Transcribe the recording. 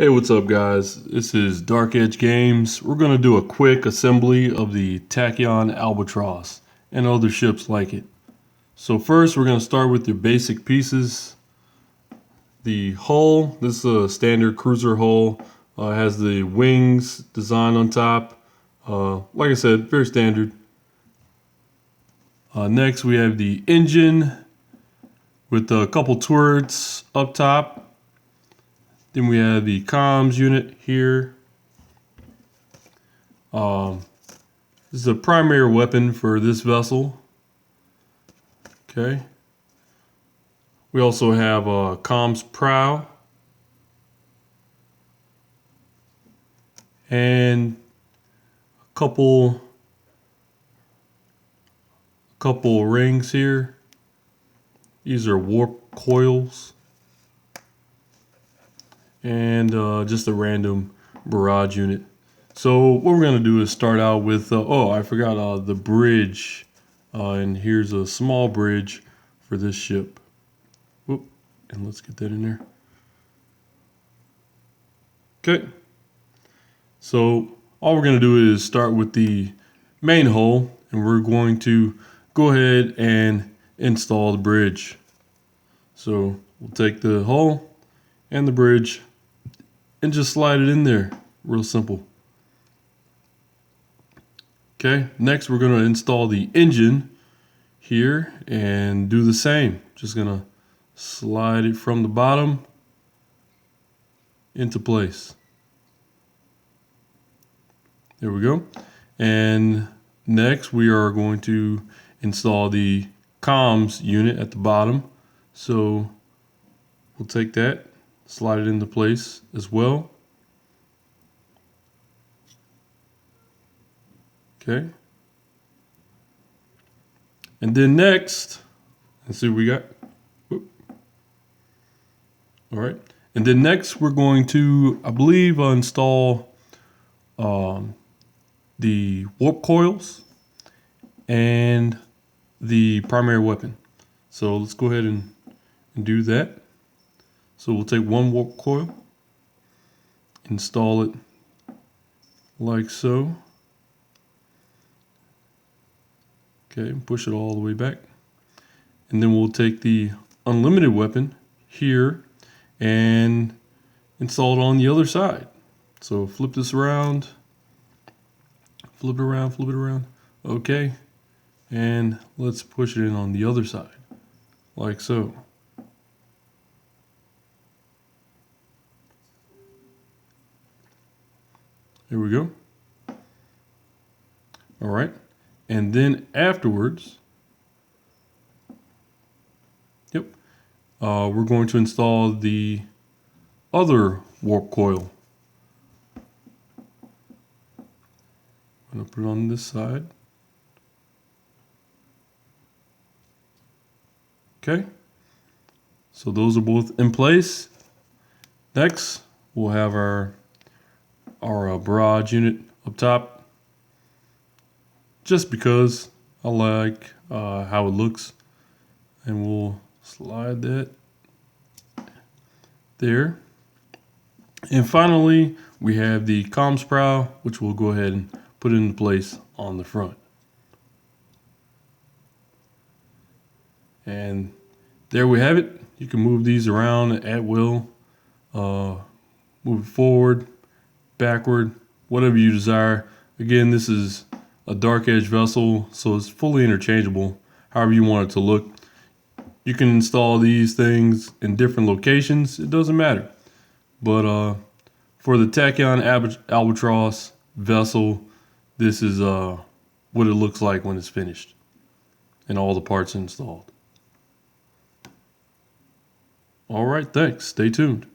Hey, what's up, guys? This is Dark Edge Games. We're going to do a quick assembly of the Tachyon Albatross and other ships like it. So first, we're going to start with the basic pieces. The hull, this is a standard cruiser hull. Has the wings design on top. Like I said, very standard. Next, we have the engine with a couple turrets up top. Then we have the comms unit here. This is a primary weapon for this vessel. Okay. We also have a comms prow and a couple rings here. These are warp coils and just a random barrage unit. So what we're gonna do is start out with I forgot the bridge, and here's a small bridge for this ship. Whoop, and let's get that in there. Okay, so all we're gonna do is start with the main hull, and we're going to go ahead and install the bridge. So we'll take the hull and the bridge and just slide it in there. Real simple. Okay, next we're going to install the engine here and do the same. Just going to slide it from the bottom into place. There we go. And next we are going to install the comms unit at the bottom. So we'll take that, slide it into place as well. Okay. And then next, let's see what we got. Whoop. All right. And then next we're going to, I believe, install the warp coils and the primary weapon. So let's go ahead and do that. So we'll take one warp coil, install it like so. Okay, push it all the way back. And then we'll take the unlimited weapon here and install it on the other side. So flip this around, flip it around, flip it around. Okay, and let's push it in on the other side, like so. There we go. All right. And then afterwards, we're going to install the other warp coil. I'm going to put it on this side. Okay. So those are both in place. Next, we'll have our barrage unit up top. Just because I like how it looks, and we'll slide that there. And finally, we have the comms prow, which we'll go ahead and put in place on the front. And there we have it. You can move these around at will, move it forward, backward, whatever you desire. Again, this is a Dark Edge vessel, so it's fully interchangeable however you want it to look. You can install these things in different locations, it doesn't matter. But for the Tachyon Albatross vessel, this is what it looks like when it's finished and all the parts installed. All right, thanks. Stay tuned.